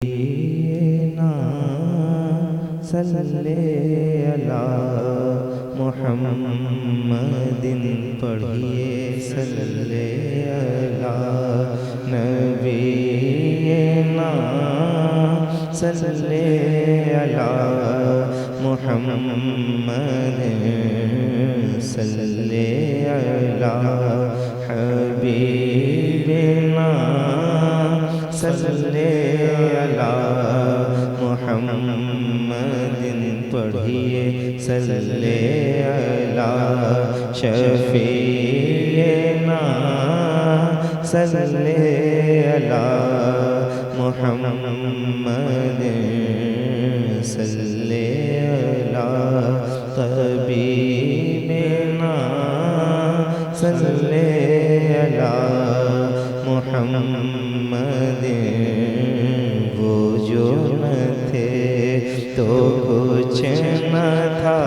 ना सल्ले अला मुहम्मदिन पढ़िए सल्ले अला नबीना सल्ले अला मुहम्मदिन सल्ले अला हबीबिना सल्ले अला मुहम्मदिन पढ़िए सल्ले अला शफीना सल्ले अला मुहम्मदिन सल्ले अला तबीबिना सल्ले अला मुहम्मदिन। वो जो न थे तो कुछ न था,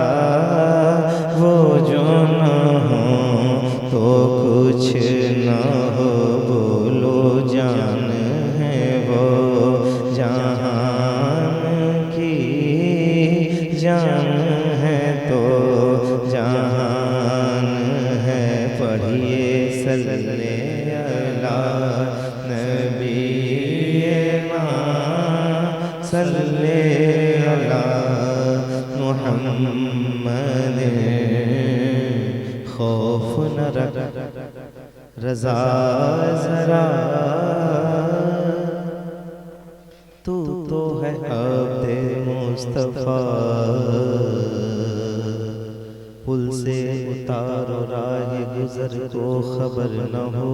वो जो न हो तो कुछ न हो। बोलो जान है वो जहान की जान है तो जहान है। पढ़िए सल्ले अला नबीना सल्ले अला मुहम्मदिन। खौफ न रख रज़ा ज़रा, तू तो है अब्दे मुस्तफ़ा। पुल से उतारो राह गुज़र को खबर न हो,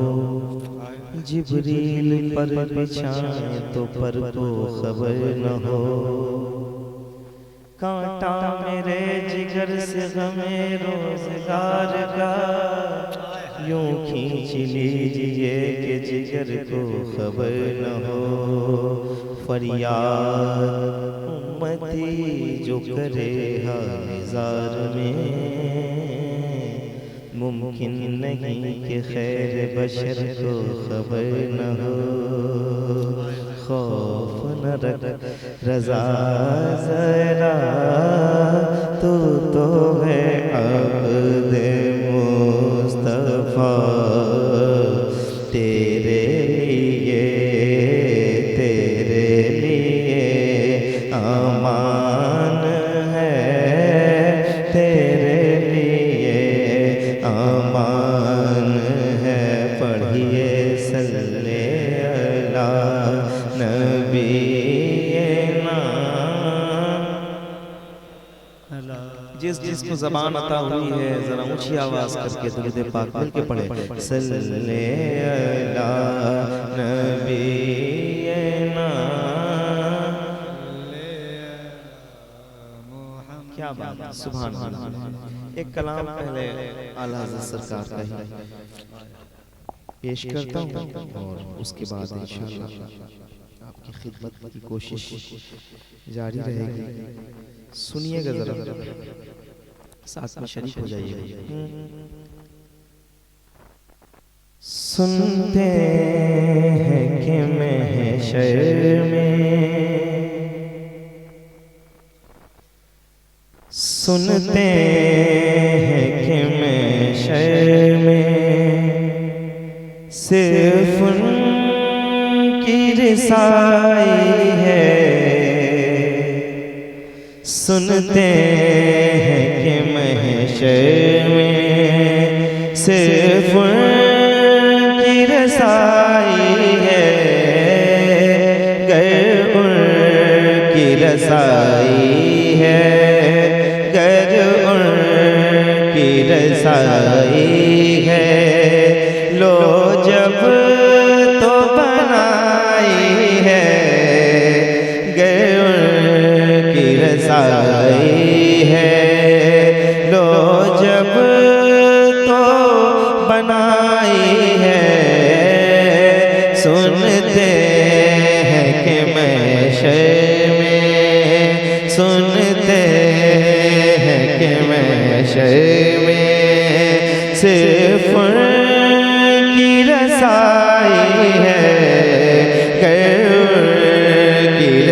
जिब्रील पर बिछाए तो पर को खबर न हो। कांटा मेरे जिगर से गमे रोज़गार का, यूं खींच लीजिए कि जिगर को खबर न हो। फरियाद उम्मती जो करे हाज़ार में, मुमकिन नहीं कि खैर बशर को खबर न हो। खौफ न रख रज़ा ज़रा, तू तो है अब्दे मुस्तफ़ा। तेरे लिए अमान है, तेरे लिए अमान है। पढ़िए सल्ले अला नबीना। जिसको ज़बान अता हुई है ज़रा ऊंची आवाज़ करके दुरूद पाक मिल के पढ़े सल्ले अला नबीना। क्या बात है, सुभान अल्लाह। एक कलाम पहले आला हज़रत सरकार का ही पेश करता हूँ और उसके बाद इंशाअल्लाह आपकी खिदमत की कोशिश जारी रहेगी। सुनिएगा जरा, साथ में शरीक हो जाइएगा। सुनते हैं कि महशर में, सुनते हैं कि महशर में सिर्फ उनकी रिसाई है। सुनते हैं कि महशर में सिर्फ उनकी रसाई है। गर उनकी रसाई है, गर उनकी रसाई है। लो जब तो बनाई है, गर उनकी रसाई है। लो जब तो बनाई है। सुनते हैं कि महशर में, सुनते हैं कि महशर में सिर्फ उनकी रसाई है।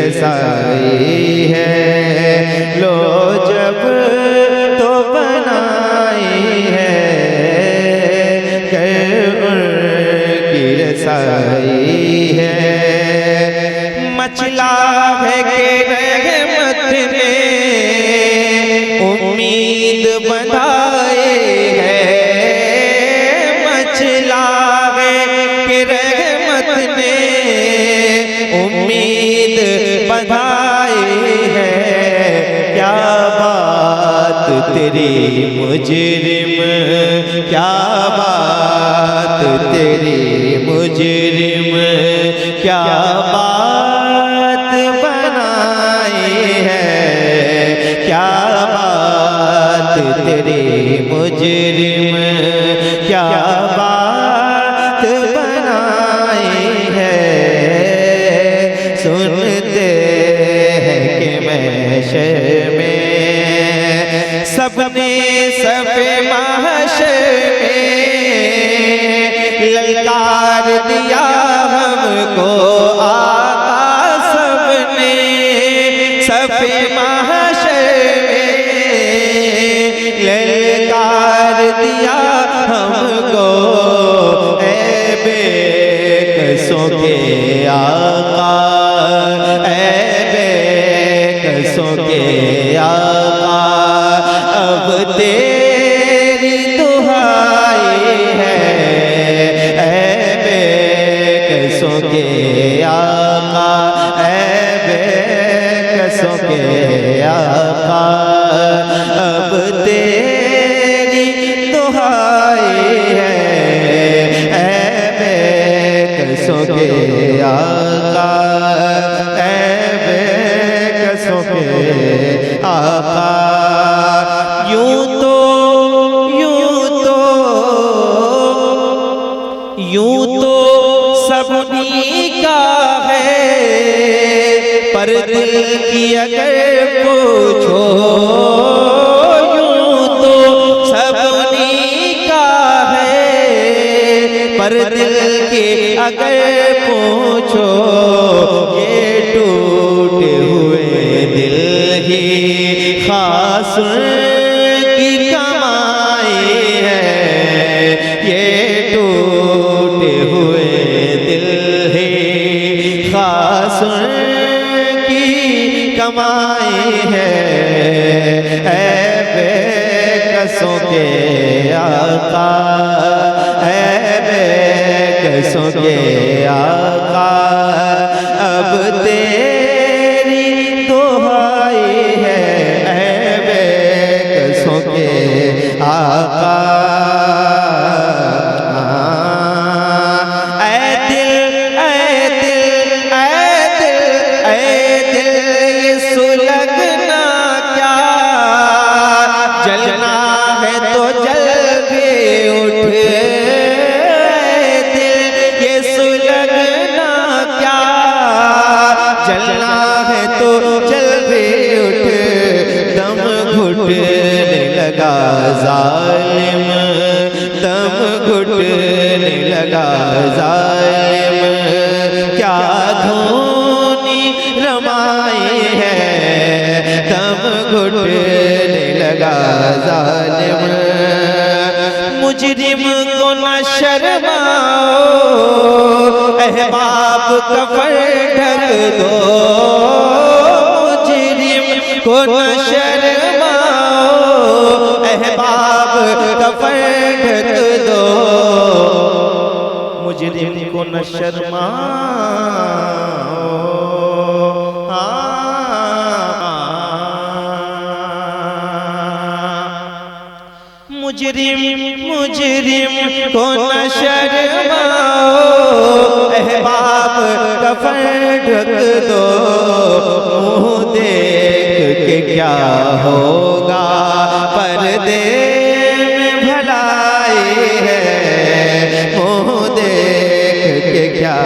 रसाई है, लो जब तो बनाई है, की रसाई है। मचला है के रहमत ने उम्मीद बंधाए है, मचला है के रहमत ने उम्मीद बंधाए है। क्या बात तेरी मुजरिम, क्या बात तेरी मुजरिम, क्या बात बनाई है, क्या बात तेरी मुजरिम, क्या बात बनाई है। सुनते हैं कि महशर में सबने सबे महशर में ललकार दिया हमको आका सबने, सबे महशर में ललकार दिया हमको, ऐ बेकसों के आका, ऐ बेकसों के आका, अब तेरी दुहाई है, ऐ बेकसों के आका, ऐ बेकसों के आका, अब तेरी दुहाई है, ऐ बेकसों के आका, ऐ बेकसों के आका। यूं तो सबनी का है, पर दिल की अगर पूछो, यूं तो सबनी का है, पर दिल की अगर पूछो, ये टूटे हुए दिल ही खास की कमाई है, ये टूटे हुए दिल ही खास की कमाई है। ऐ बेकसों के आका, ऐ बेकसों के आका, अब तेरी दुहाई है, ऐ बेकसों के आका। जलना है तो जल भी उठ, दिल ये सुलगना क्या, जलना है तो जल भी उठ, दम घुटने लगा जालिम, दम घुटने लगा जालिम, क्या धूनी रमाई है, दम घुटने लगा जालिम। मुजरिम को न शर्माओ, अहबाब कफर ढक दो, मुजरिम को न शर्माओ, अहबाब कफर ढक दो, मुजरिम को न शर्माओ। मुजरिम को न शर्माओ, अहबाब कफन ढक दो, मुँह देख के क्या होगा, पर्दे में भलाई है, मुँह देख के क्या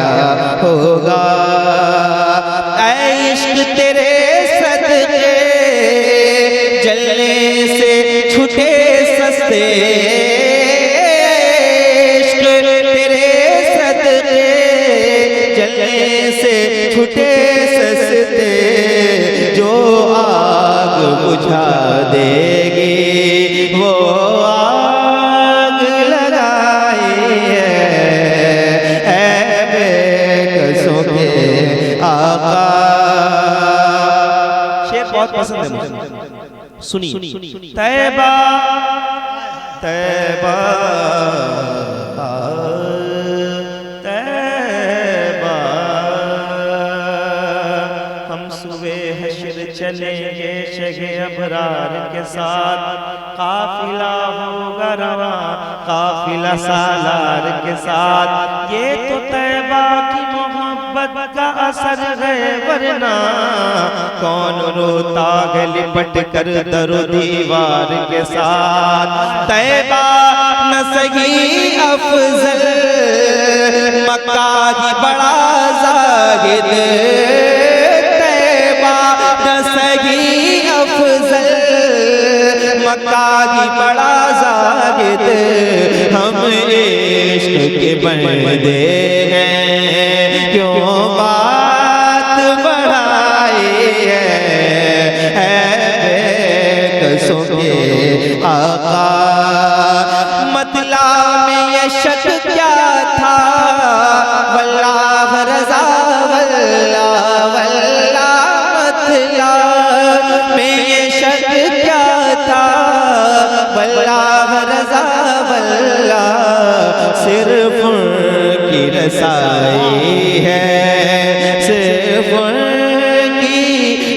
होगा। ऐ इश्क तेरे सदके जलने से छूटे सस्ते, इश्क तेरे सदके जलने से छुटे सस्ते, जो आग बुझा देगी वो आग लगाई है बेकसों के आका। शेर बहुत पसंद है मुझे, सुनिए। तैबा तैबा तैबा, हम सुबह हश्र चलेंगे शगे अबरार के साथ, काफिला होगा रवा काफिला सालार के साथ। ये तो तैबा की मोहब्बत का असर है, वरना कौन रोता है लिपट कर दरो दीवार के साथ। तैबा न सही अफजल, मक्का ही बड़ा जाहिद। तैबा न सही अफजल, मक्का ही बड़ा जाहिद। हम इश्क के बंदे हैं, क्यों बात बढ़ाई है बेकसों के आका। मतला में ये शक क्या था, वल्लाह रज़ा वल्लाह वल्लाह। मतला में ये शक क्या था, वल्लाह रज़ा वल्लाह। सिर्फ उनकी रसाई है, सिर्फ उनकी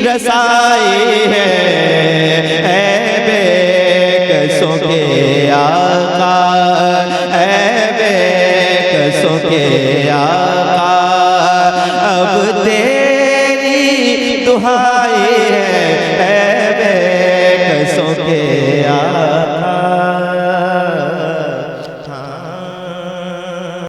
रसाई है बेकसों के आका, बेकसों के आका। अब तेरी दुहाई है बेकसों के आका।